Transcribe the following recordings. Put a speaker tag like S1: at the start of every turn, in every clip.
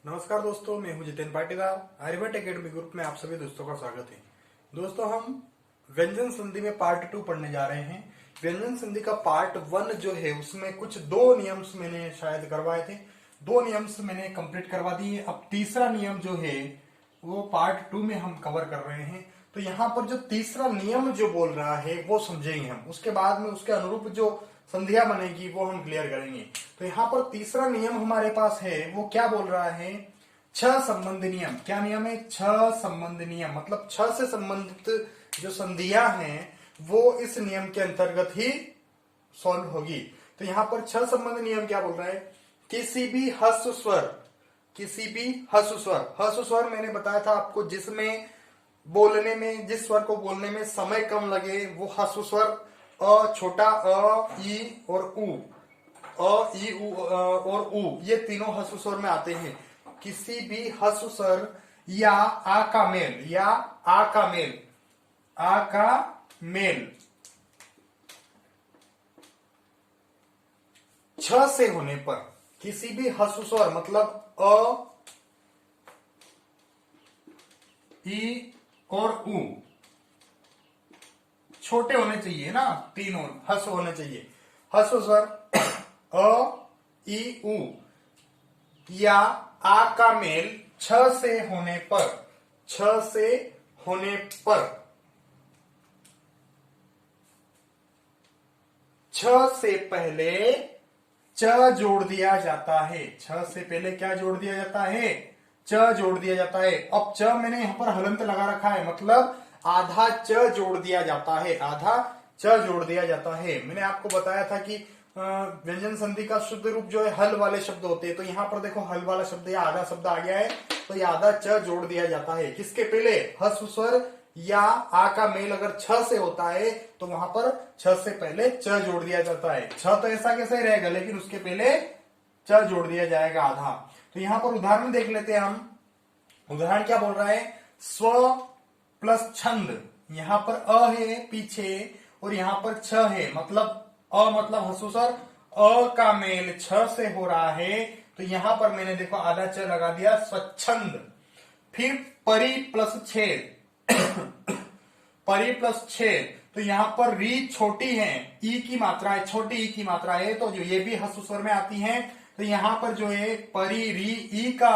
S1: नमस्कार दोस्तों, मैं हूं जितेन पाटीदार। आर्यभट्ट एकेडमी ग्रुप में आप सभी दोस्तों का स्वागत है। दोस्तों, हम व्यंजन संधि में पार्ट 2 पढ़ने जा रहे हैं। व्यंजन संधि का पार्ट 1 जो है उसमें कुछ 2 नियम्स मैंने शायद करवाए थे। 2 नियम्स मैंने कंप्लीट करवा दिए। अब तीसरा नियम जो है वो पार्ट 2 में हम कवर कर रहे हैं। तो यहाँ पर जो तीसरा नियम जो बोल रहा है वो समझेंगे हम, उसके बाद में उसके अनुरूप जो संधिया बनेगी वो हम क्लियर करेंगे। तो यहाँ पर तीसरा नियम हमारे पास है, वो क्या बोल रहा है? छह संबंध नियम। क्या नियम है? छह संबंध नियम, मतलब छह से संबंधित जो संधियां हैं वो इस नियम के अंतर्गत ही सॉल्व होगी। तो यहाँ पर छह संबंध नियम क्या बोल रहा है? किसी भी ह्रस्व स्वर, किसी भी ह्रस्व स्वर, ह्रस्व स्वर मैंने बताया था आपको जिसमें बोलने में, जिस स्वर को बोलने में समय कम लगे वो ह्रस्व स्वर। अ, छोटा अ, ई और उ, अ, ई, उ और उ, ये तीनों ह्रस्व स्वर में आते हैं। किसी भी ह्रस्व स्वर या आ का मेल, या आ का मेल, आ का मेल छ से होने पर, किसी भी ह्रस्व स्वर मतलब अ, ई और उ छोटे होने चाहिए ना, तीनों ह्रस्व होने चाहिए। ह्रस्व स्वर अ, ई, उ या आ का मेल छ से होने पर, छ से होने पर, छ से पहले च जोड़ दिया जाता है। छ से पहले क्या जोड़ दिया जाता है? च जोड़ दिया जाता है। अब च मैंने यहां पर हलंत लगा रखा है, मतलब आधा च जोड़ दिया जाता है, आधा च जोड़ दिया जाता है। मैंने आपको बताया था कि व्यंजन संधि का शुद्ध रूप जो है हल वाले शब्द होते हैं। तो यहाँ पर देखो हल वाला शब्द या आधा शब्द आ गया है, तो ये आधा च जोड़ दिया जाता है। किसके पहले? ह्रस्व स्वर या आ का मेल अगर छ से होता है तो वहां पर छ से पहले च जोड़ दिया जाता है। छ तो ऐसा कैसे ही रहेगा, लेकिन उसके पहले च जोड़ दिया जाएगा आधा। तो यहां पर उदाहरण देख लेते हैं हम। उदाहरण क्या बोल रहा है? स्व प्लस छंद। यहां पर अ है पीछे और यहां पर छ है, मतलब अ मतलब ह्रस्व स्वर, अ का मेल छ से हो रहा है, तो यहां पर मैंने देखो आधा च लगा दिया, स्वच्छंद। फिर परी प्लस छेद, परी प्लस छेद, तो यहां पर री छोटी है, ई की मात्रा है, छोटी ई की मात्रा है, तो जो ये भी ह्रस्व स्वर में आती है। तो यहां पर जो है परी री ई का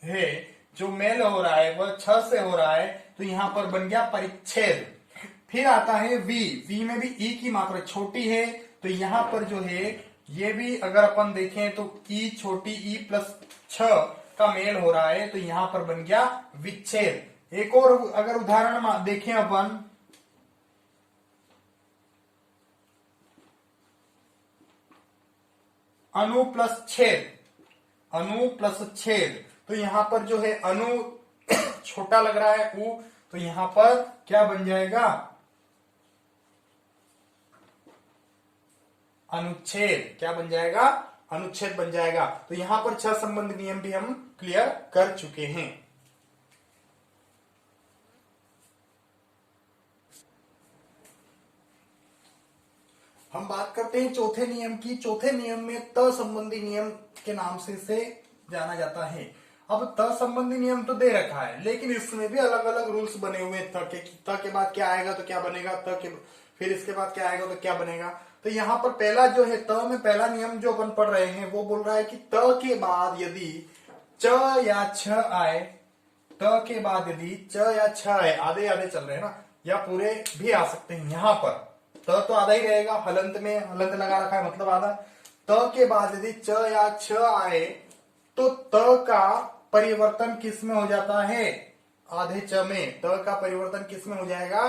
S1: है, जो मेल हो रहा है वह छ से हो रहा है, तो यहां पर बन गया परिच्छेद। फिर आता है वी, वी में भी ई की मात्रा छोटी है, तो यहां पर जो है ये भी अगर अपन देखें तो ई छोटी ई प्लस छ का मेल हो रहा है, तो यहां पर बन गया विच्छेद। एक और अगर उदाहरण देखें अपन, अनु प्लस छेद, अनु प्लस छेद, तो यहां पर जो है अनु छोटा लग रहा है उ, तो यहां पर क्या बन जाएगा? अनुच्छेद। क्या बन जाएगा? अनुच्छेद बन जाएगा। तो यहां पर छह संबंध नियम भी हम क्लियर कर चुके हैं। हम बात करते हैं चौथे नियम की। चौथे नियम में त संबंधी नियम के नाम से इसे जाना जाता है। अब त संबंधी नियम तो दे रखा है, लेकिन इसमें भी अलग अलग रूल्स बने हुए हैं। त के बाद क्या आएगा तो क्या बनेगा, फिर इसके बाद क्या आएगा तो क्या बनेगा। तो यहाँ पर पहला जो है त में पहला नियम जो अपन पढ़ रहे हैं वो बोल रहा है कि त के बाद यदि च या छ आए, त के बाद यदि च या छ आए, आधे आधे चल रहे हैं ना, या पूरे भी आ सकते हैं। यहाँ पर त तो आधा ही रहेगा, हलंत में हलंत लगा रखा है मतलब आधा। त के बाद यदि च या छ आए तो त का परिवर्तन किस में हो जाता है? आधे च में। त का परिवर्तन किस में हो जाएगा?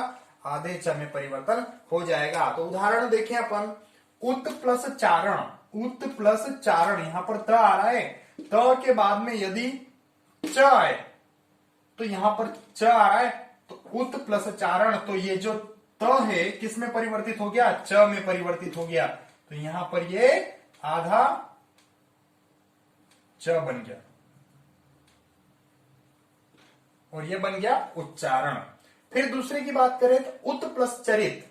S1: आधे च में परिवर्तन हो जाएगा। तो उदाहरण देखें अपन, उत प्लस चारण, उत प्लस चारण, यहां पर त आ रहा है, त के बाद में यदि च आए तो यहां पर च आ रहा है, तो उत प्लस चारण, तो ये जो त है किस में परिवर्तित हो गया? च में परिवर्तित हो गया। तो यहां पर ये आधा च बन गया और ये बन गया उच्चारण। फिर दूसरे की बात करें तो उत प्लस चरित,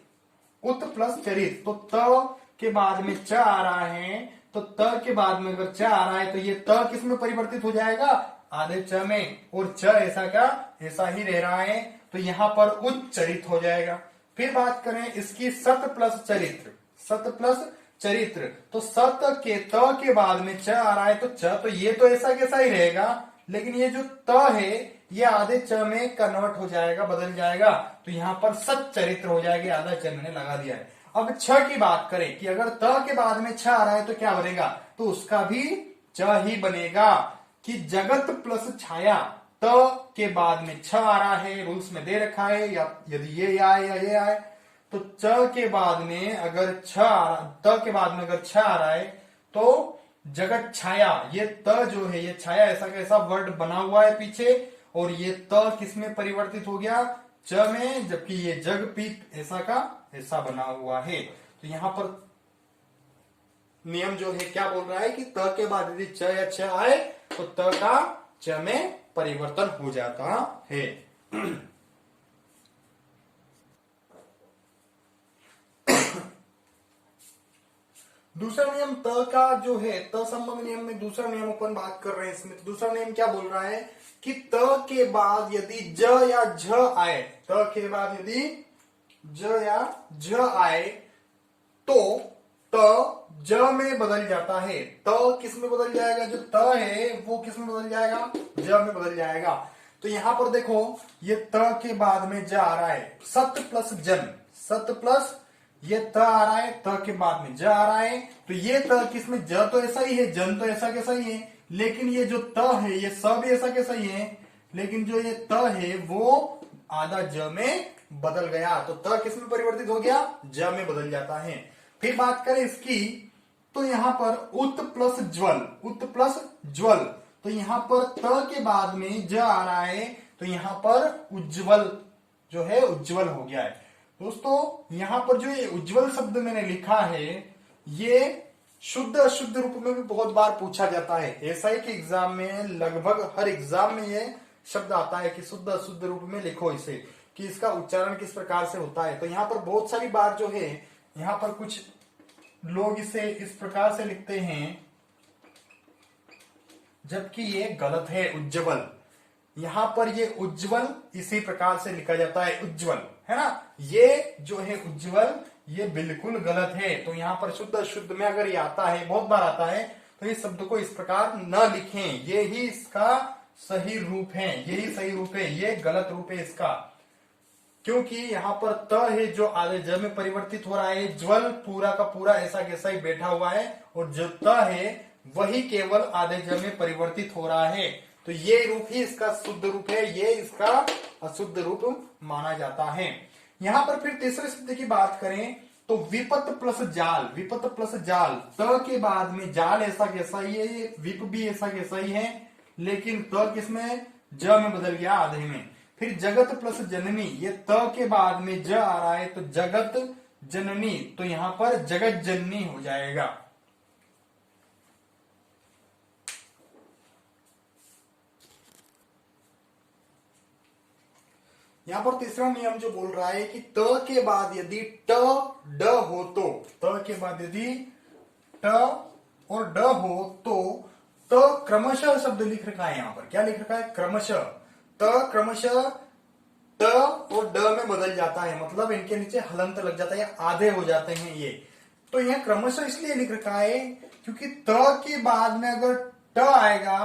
S1: उत प्लस चरित, तो त के बाद में च आ रहा है, तो त के बाद में अगर च आ रहा है तो ये त किस में परिवर्तित हो जाएगा? आधे च में, और च ऐसा का ऐसा ही रह रहा है, तो यहां पर उच्चरित हो जाएगा। फिर बात करें इसकी सत प्लस चरित्र, सत प्लस चरित्र, तो सत के त के बाद में च आ रहा है, तो च तो ये तो ऐसा कैसा ही रहेगा, लेकिन ये जो त है ये आधे च में कन्वर्ट हो जाएगा, बदल जाएगा, तो यहां पर सत चरित्र हो जाएगी, आधा च मैंने लगा दिया है। अब छ की बात करें कि अगर त के बाद में छ आ रहा है तो क्या बनेगा, तो उसका भी च ही बनेगा कि जगत प्लस छाया, त के बाद में छ आ रहा है, रूल्स में दे रखा है, या यदि ये आए या ये आए, तो च के बाद में अगर छ आ रहा, त के बाद में अगर छ आ रहा है तो जगत छाया, ये त जो है ये छाया ऐसा कैसा वर्ड बना हुआ है पीछे, और ये त किस में परिवर्तित हो गया, च में, जबकि ये जग पीत ऐसा का ऐसा बना हुआ है। तो यहां पर नियम जो है क्या बोल रहा है कि त के बाद यदि च या छ आए तो त का च में परिवर्तन हो जाता है। दूसरा नियम त का जो है, त संबंध नियम में दूसरा नियम अपन बात कर रहे हैं इसमें। तो दूसरा नियम क्या बोल रहा है कि त के बाद यदि ज या झ आए, त के बाद यदि ज या झ आए तो त ज में बदल जाता है। त किस में बदल जाएगा, जो त है वो किस में बदल जाएगा, ज में बदल जाएगा। तो यहां पर देखो ये त के बाद में ज आ रहा है, सत प्लस जन, सत प्लस ये त आ रहा है, त के बाद में ज आ रहा है, तो ये त किसमें, ज तो ऐसा ही है, जन तो ऐसा कैसा ही है, लेकिन ये जो त है ये स भी ऐसा कैसा ही है, लेकिन जो ये त है वो आधा ज में बदल गया, तो त किसमें परिवर्तित हो गया, ज में बदल जाता है। फिर बात करें इसकी, तो यहां पर उत प्लस ज्वल, उत प्लस ज्वल, तो यहां पर त के बाद में ज आ रहा है, तो यहां पर उज्ज्वल जो है उज्ज्वल हो गया है। दोस्तों यहां पर जो ये उज्ज्वल शब्द मैंने लिखा है ये शुद्ध अशुद्ध रूप में भी बहुत बार पूछा जाता है। ऐसा है कि एग्जाम में लगभग हर एग्जाम में ये शब्द आता है कि शुद्ध अशुद्ध रूप में लिखो इसे, कि इसका उच्चारण किस प्रकार से होता है। तो यहाँ पर बहुत सारी बार जो है, यहाँ पर कुछ लोग इसे इस प्रकार से लिखते हैं जबकि ये गलत है, उज्ज्वल। यहां पर ये उज्ज्वल इसी प्रकार से लिखा जाता है, उज्ज्वल, है ना। ये जो है उज्ज्वल ये बिल्कुल गलत है। तो यहां पर शुद्ध अशुद्ध में अगर ये आता है, बहुत बार आता है, तो इस शब्द को इस प्रकार न लिखें, ये ही इसका सही रूप है, यही सही रूप है, ये गलत रूप है इसका। क्योंकि यहाँ पर त है जो आधे ज में परिवर्तित हो रहा है, ज्वल पूरा का पूरा ऐसा कैसा ही बैठा हुआ है, और जो त है वही केवल आधे ज में परिवर्तित हो रहा है। तो ये रूप ही इसका शुद्ध रूप है, ये इसका अशुद्ध रूप माना जाता है। यहां पर फिर तीसरे शब्द की बात करें तो विपत प्लस जाल, विपत प्लस जाल, त के बाद में जाल ऐसा कैसा ही है, विप भी ऐसा कैसा ही है, लेकिन त किसमें, ज में बदल गया, आधे में। फिर जगत प्लस जननी, ये त के बाद में ज आ रहा है तो जगत जननी, तो यहां पर जगत जननी हो जाएगा। यहां पर तीसरा नियम जो बोल रहा है कि त के बाद यदि ट ड हो तो, त के बाद यदि ट और ड हो तो त क्रमशः शब्द लिख रखा है, यहां पर क्या लिख रखा है, क्रमशः, त क्रमशः ट और ड में बदल जाता है, मतलब इनके नीचे हलंत लग जाता है, आधे हो जाते हैं ये। तो यह क्रमशः इसलिए लिख रखा है क्योंकि त के बाद में अगर ट आएगा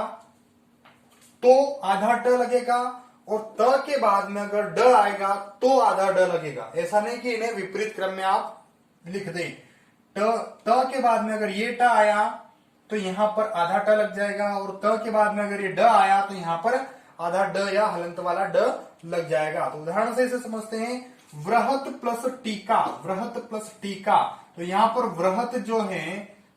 S1: तो आधा ट लगेगा, और त के बाद में अगर ड आएगा तो आधा ड लगेगा। ऐसा नहीं कि इन्हें विपरीत क्रम में आप लिख दें। त के बाद में अगर ये ट आया तो यहां पर आधा ट लग जाएगा, और त के बाद में अगर ये ड आया तो यहां पर आधा ड या हलंत वाला ड लग जाएगा। तो उदाहरण से इसे समझते हैं, वृहत प्लस टीका, वृहत प्लस टीका, तो यहां पर वृहत जो है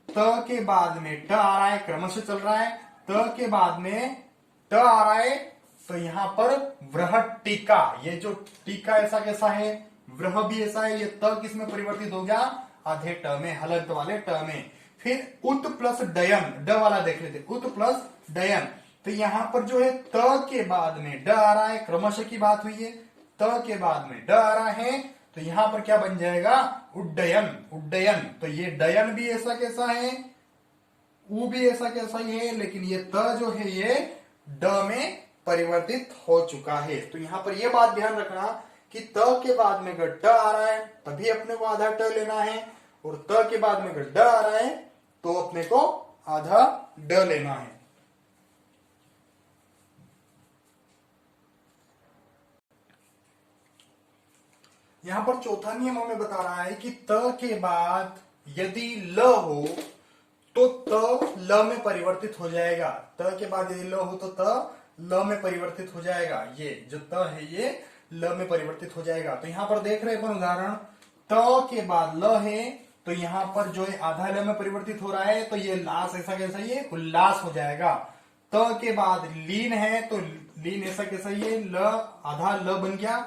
S1: त के बाद में ट आ रहा है, क्रमशः चल रहा है, त के बाद में ट आ रहा है, तो यहां पर वृहत टीका, ये जो टीका ऐसा कैसा है, वृह भी ऐसा है, ये त किस में परिवर्तित हो गया, आधे ट में, हलंत वाले ट में। फिर उत प्लस डयन, ड वाला देख लेते, उत प्लस डयन, तो यहां पर जो है त के बाद में ड आ रहा है, क्रमशः की बात हुई है, त के बाद में ड आ रहा है, तो यहां पर क्या बन जाएगा, उड्डयन, उड्डयन, तो ये डयन भी ऐसा कैसा है, ऊ भी ऐसा कैसा ही है, लेकिन ये त जो है ये ड में परिवर्तित हो चुका है। तो यहां पर यह बात ध्यान रखना कि त के बाद में अगर ड आ रहा है तभी अपने को आधा ट लेना है, और त के बाद में अगर ड आ रहा है तो अपने को आधा ड लेना है। यहां पर चौथा नियम हमें बता रहा है कि त के बाद यदि ल हो तो त ल में परिवर्तित हो जाएगा। त के बाद यदि ल हो तो त ल में परिवर्तित हो जाएगा। ये जो त है ये ल में परिवर्तित हो जाएगा। तो यहां पर देख रहे हैं अपन उदाहरण, त के बाद ल है तो यहां पर जो है आधा ल में परिवर्तित हो रहा है, तो ये लास ऐसा कैसा, ये उल्लास हो जाएगा। त के बाद लीन है तो लीन ऐसा कैसा, ये ल आधा ल बन गया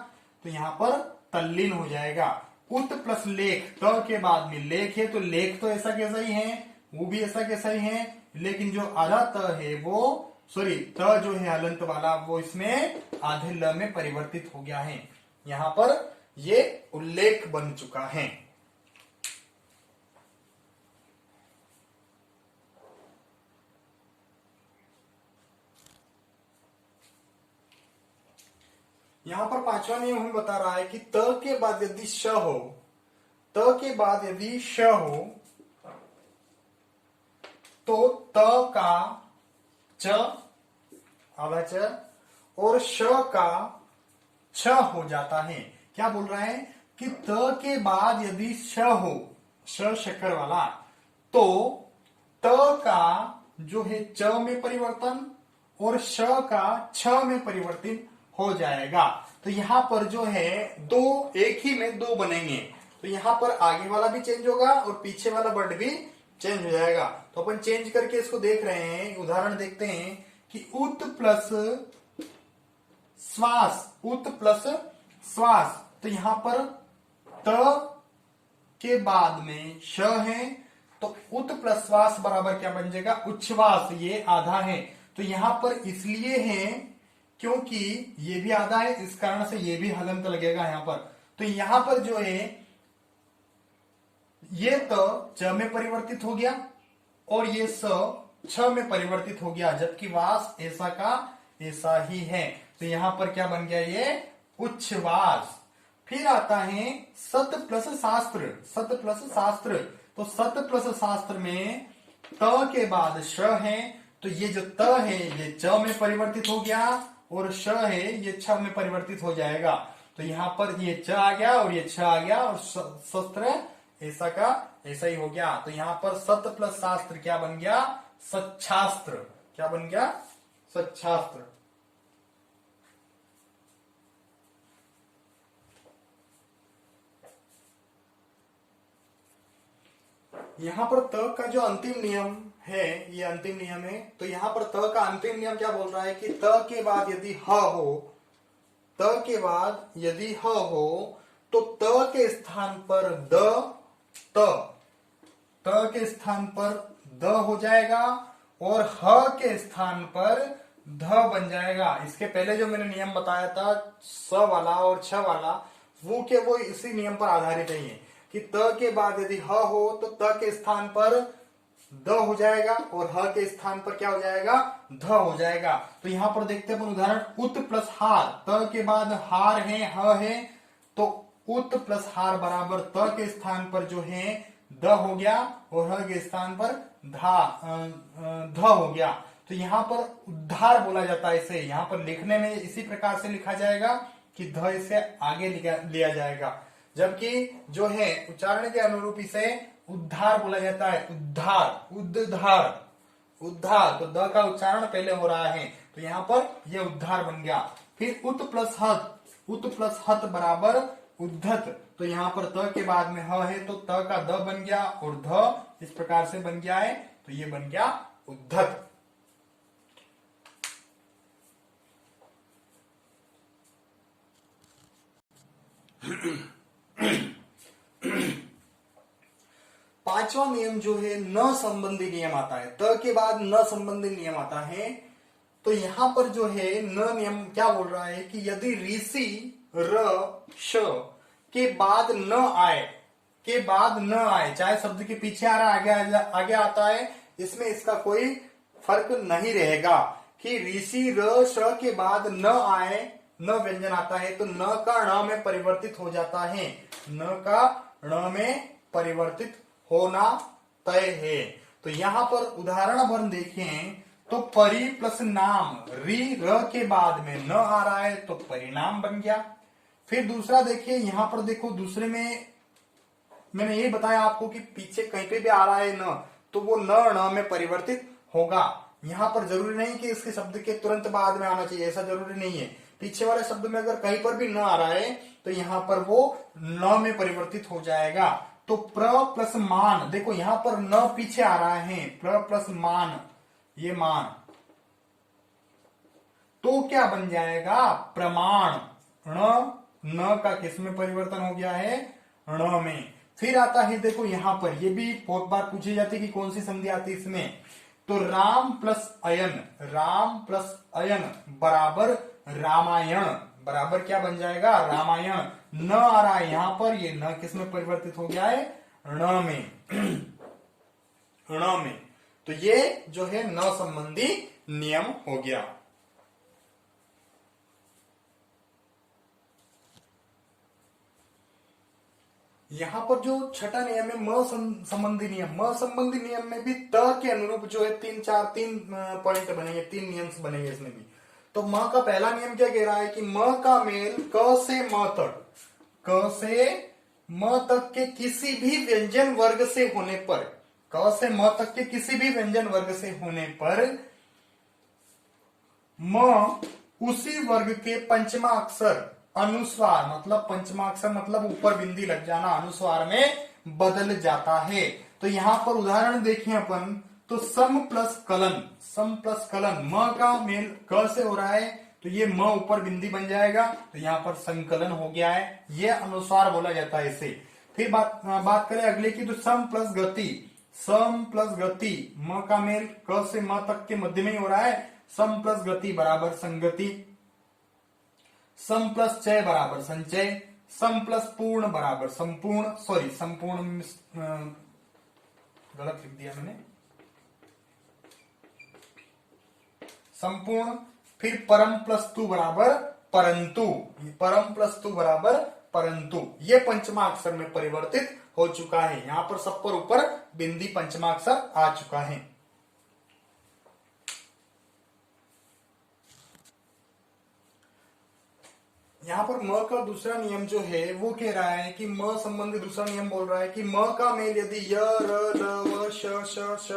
S1: तो यहां पर तल्लीन हो जाएगा। उत प्लस लेख, त के बाद में लेख है तो लेख तो ऐसा कैसा ही है, वो भी ऐसा कैसा ही है, लेकिन जो आधा त है वो सॉरी त जो है हलंत वाला वो इसमें आधे ल में परिवर्तित हो गया है। यहां पर ये उल्लेख बन चुका है। यहां पर पांचवा नियम हमें बता रहा है कि त के बाद यदि श हो, त के बाद यदि श हो तो त का च आधा च और श का छ हो जाता है। क्या बोल रहा है कि त के बाद यदि श हो, श शक्कर वाला, तो त का जो है च में परिवर्तन और श का छ में परिवर्तन हो जाएगा। तो यहां पर जो है दो एक ही में दो बनेंगे, तो यहां पर आगे वाला भी चेंज होगा और पीछे वाला वर्ड भी चेंज हो जाएगा। तो अपन चेंज करके इसको देख रहे हैं, उदाहरण देखते हैं कि उत प्लस श्वास, उत प्लस श्वास, तो यहां पर त के बाद में श है तो उत प्लस श्वास बराबर क्या बन जाएगा, उच्छ्वास। ये आधा है तो यहां पर इसलिए है क्योंकि ये भी आधा है, इस कारण से ये भी हलंत लगेगा यहां पर। तो यहां पर जो है ये त च में परिवर्तित हो गया और ये स छ में परिवर्तित हो गया, जबकि वास ऐसा का ऐसा ही है। तो यहां पर क्या बन गया, ये उच्छ्वास। फिर आता है सत प्लस शास्त्र, सत प्लस शास्त्र। तो सत प्लस शास्त्र में त के बाद श है तो ये जो त है ये च में परिवर्तित हो गया और श है ये छ में परिवर्तित हो जाएगा। तो यहां पर ये च आ गया और ये छ आ गया और शस्त्र ऐसा का ऐसा ही हो गया। तो यहां पर सत प्लस शास्त्र क्या बन गया, सच्छास्त्र। क्या बन गया, सच्छास्त्र। यहां पर त का जो अंतिम नियम है, ये अंतिम नियम है। तो यहां पर त का अंतिम नियम क्या बोल रहा है कि त के बाद यदि ह हो, त के बाद यदि ह हो तो त के स्थान पर द, त के स्थान पर द हो जाएगा और ह के स्थान पर ध बन जाएगा। इसके पहले जो मैंने नियम बताया था स वाला और छ वाला, वो इसी नियम पर आधारित है कि त के बाद यदि ह हो तो त के स्थान पर द हो जाएगा और ह के स्थान पर क्या हो जाएगा, ध हो जाएगा। तो यहां पर देखते हैं उदाहरण, उत प्लस हार, त के बाद हार है, ह है, तो उत प्लस हार बराबर त के स्थान पर जो है द हो गया और ह के स्थान पर ध हो गया। तो यहां पर उद्धार बोला जाता है इसे। यहां पर लिखने में इसी प्रकार से लिखा जाएगा कि ध इसे आगे लिया जाएगा, जबकि जो है उच्चारण के अनुरूप इसे उद्धार बोला जाता है। उद्धार, उद्धार, उद्धार। तो द का उच्चारण पहले हो रहा है तो यहां पर यह उद्धार बन गया। फिर उत प्लस हत, उत प्लस हत बराबर उद्धत। तो यहां पर त के बाद में ह है तो त का द बन गया और ध इस प्रकार से बन गया है तो ये बन गया उद्धत। पांचवा नियम जो है न संबंधी नियम आता है। त के बाद न संबंधी नियम आता है। तो यहां पर जो है न नियम क्या बोल रहा है कि यदि ऋषि र श के बाद न आए, के बाद न आए, चाहे शब्द के पीछे आ रहा है आगे आता है, इसमें इसका कोई फर्क नहीं रहेगा। कि ऋषि र श के बाद न आए, न व्यंजन आता है तो न का ण में परिवर्तित हो जाता है, न का ण में परिवर्तित होना तय है। तो यहां पर उदाहरण वन देखें तो परि प्लस नाम, री र के बाद में न आ रहा है तो परिणाम बन गया। फिर दूसरा देखिए, यहां पर देखो दूसरे में मैंने ये बताया आपको कि पीछे कहीं पे भी आ रहा है न तो वो न में परिवर्तित होगा। यहां पर जरूरी नहीं कि इसके शब्द के तुरंत बाद में आना चाहिए, ऐसा जरूरी नहीं है। पीछे वाले शब्द में अगर कहीं पर भी न आ रहा है तो यहां पर वो न में परिवर्तित हो जाएगा। तो प्र प्लस मान, देखो यहां पर न पीछे आ रहा है, प्र प्लस मान, ये मान, तो क्या बन जाएगा प्रमाण। न का किस में परिवर्तन हो गया है, ण में। फिर आता है देखो यहां पर, ये भी बहुत बार पूछी जाती है कि कौन सी संधि आती है इसमें। तो राम प्लस अयन, राम प्लस अयन बराबर रामायण, बराबर क्या बन जाएगा रामायण। न आ रहा है यहां पर, ये न किस में परिवर्तित हो गया है, ण में, ण में। तो ये जो है न संबंधी नियम हो गया। यहां पर जो छठा नियम है म संबंधी नियम, म संबंधी नियम में भी त के अनुरूप जो है तीन पॉइंट बनेंगे, 3 नियम बनेंगे इसमें भी। तो म का पहला नियम क्या कह रहा है कि म का मेल क से म तक, क से म तक के किसी भी व्यंजन वर्ग से होने पर, क से म तक के किसी भी व्यंजन वर्ग से होने पर म उसी वर्ग के पंचमा अक्षर अनुस्वार, मतलब पंचमाक्षर मतलब ऊपर बिंदी लग जाना, अनुस्वार में बदल जाता है। तो यहां पर उदाहरण देखें अपन, तो सम प्लस कलन, सम प्लस कलन, म का मेल क से हो रहा है तो ये म ऊपर बिंदी बन जाएगा, तो यहां पर संकलन हो गया है, ये अनुस्वार बोला जाता है इसे। फिर बात करें अगले की, तो सम प्लस गति, सम प्लस गति, म का मेल क से म तक के मध्य में ही हो रहा है, सम प्लस गति बराबर संगति, सम प्लस चय बराबर संचय, सम प्लस पूर्ण बराबर संपूर्ण, सॉरी संपूर्ण गलत लिख दिया मैंने, संपूर्ण। फिर परम प्लस तु बराबर परंतु, परम प्लस तु बराबर परंतु, ये पंचमाक्षर में परिवर्तित हो चुका है। यहां पर सब पर ऊपर बिंदी पंचमाक्षर आ चुका है। यहां पर म का दूसरा नियम जो है वो कह रहा है कि म संबंधी दूसरा नियम बोल रहा है कि म का मेल यदि य र ल व श श श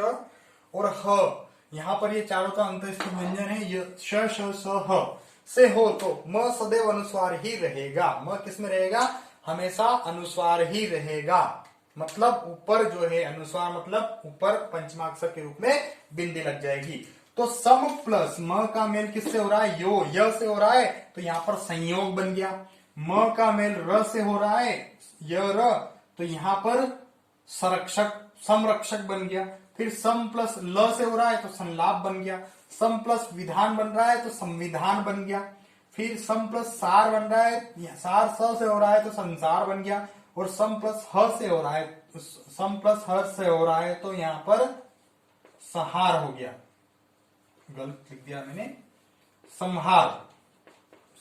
S1: और ह, यहां पर ये चारों का अंतःस्थ व्यंजन है, य श श स ह से हो तो म सदैव अनुस्वार ही रहेगा। म किसमें रहेगा, हमेशा अनुस्वार ही रहेगा, मतलब ऊपर जो है अनुस्वार, मतलब ऊपर पंचमाक्षर के रूप में बिंदी लग जाएगी। तो सम प्लस म का मेल किससे हो रहा है, यो, य से हो रहा है तो यहां पर संयोग बन गया। म का मेल र से हो रहा है, य र, तो यहां पर संरक्षक, समरक्षक बन गया। फिर सम प्लस ल से हो रहा है तो संलाप बन गया। सम प्लस विधान बन रहा है तो संविधान बन गया। फिर सम प्लस सार बन रहा है, सार स से हो रहा है तो संसार बन गया। और सम प्लस ह से हो रहा है, सम प्लस ह से हो रहा है तो यहां पर संहार हो गया, गलत लिख दिया मैंने, संहार,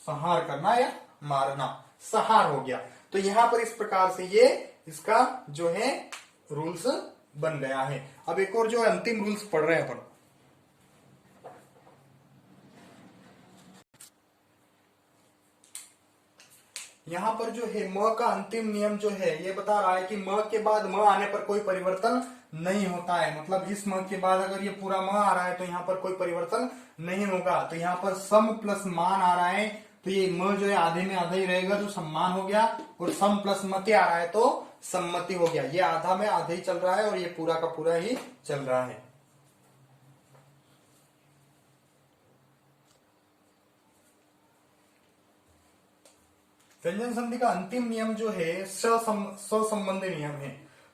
S1: संहार करना या मारना, संहार हो गया। तो यहां पर इस प्रकार से ये इसका जो है रूल्स बन गया है। अब एक और जो अंतिम रूल्स पढ़ रहे हैं अपन, यहां पर जो है म का अंतिम नियम जो है ये बता रहा है कि म के बाद म आने पर कोई परिवर्तन नहीं होता है, मतलब इस म के बाद अगर ये पूरा म आ रहा है तो यहाँ पर कोई परिवर्तन नहीं होगा। तो यहाँ पर सम प्लस मान आ रहा है तो ये म जो है आधे में आधा ही रहेगा, जो सम्मान हो गया। और सम प्लस मति आ रहा है तो सम्मति हो गया, ये आधा में आधा ही चल रहा है और ये पूरा का पूरा ही चल रहा है। व्यंजन संधि का अंतिम नियम जो है संबंधी नियम है।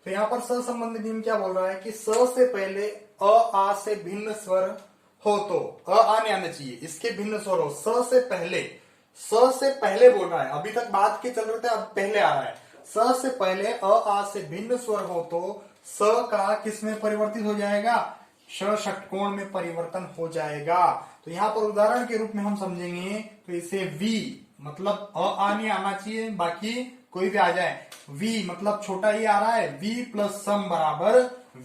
S1: तो यहाँ पर संबंधी नियम क्या बोल रहा है कि स से पहले अ आ से भिन्न स्वर हो तो, अ आ नहीं आना चाहिए, इसके भिन्न स्वर हो। स से पहले बोल रहा है, अभी तक बात के चल रहे थे, अब पहले आ रहा है। स से पहले अ आ से भिन्न स्वर हो तो स का किस में परिवर्तित हो जाएगा, श षटकोण में परिवर्तन हो जाएगा। तो यहां पर उदाहरण के रूप में हम समझेंगे तो इसे वी मतलब आ नहीं आना चाहिए, बाकी कोई भी आ जाए। वी मतलब छोटा ही आ रहा है, वी प्लस सम बराबर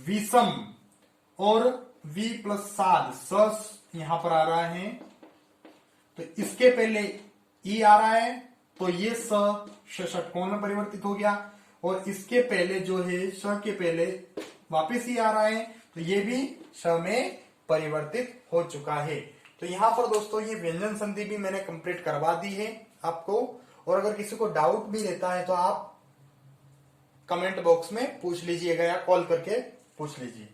S1: विषम, और वी प्लस साध स यहां पर आ रहा है, तो इसके पहले ई आ रहा है, तो ये स षटकोण में परिवर्तित हो गया, और इसके पहले जो है श के पहले वापिस ही आ रहा है, तो ये भी श में परिवर्तित हो चुका है। तो यहां पर दोस्तों ये व्यंजन संधि भी मैंने कंप्लीट करवा दी है आपको, और अगर किसी को डाउट भी रहता है तो आप कमेंट बॉक्स में पूछ लीजिएगा या कॉल करके पूछ लीजिए।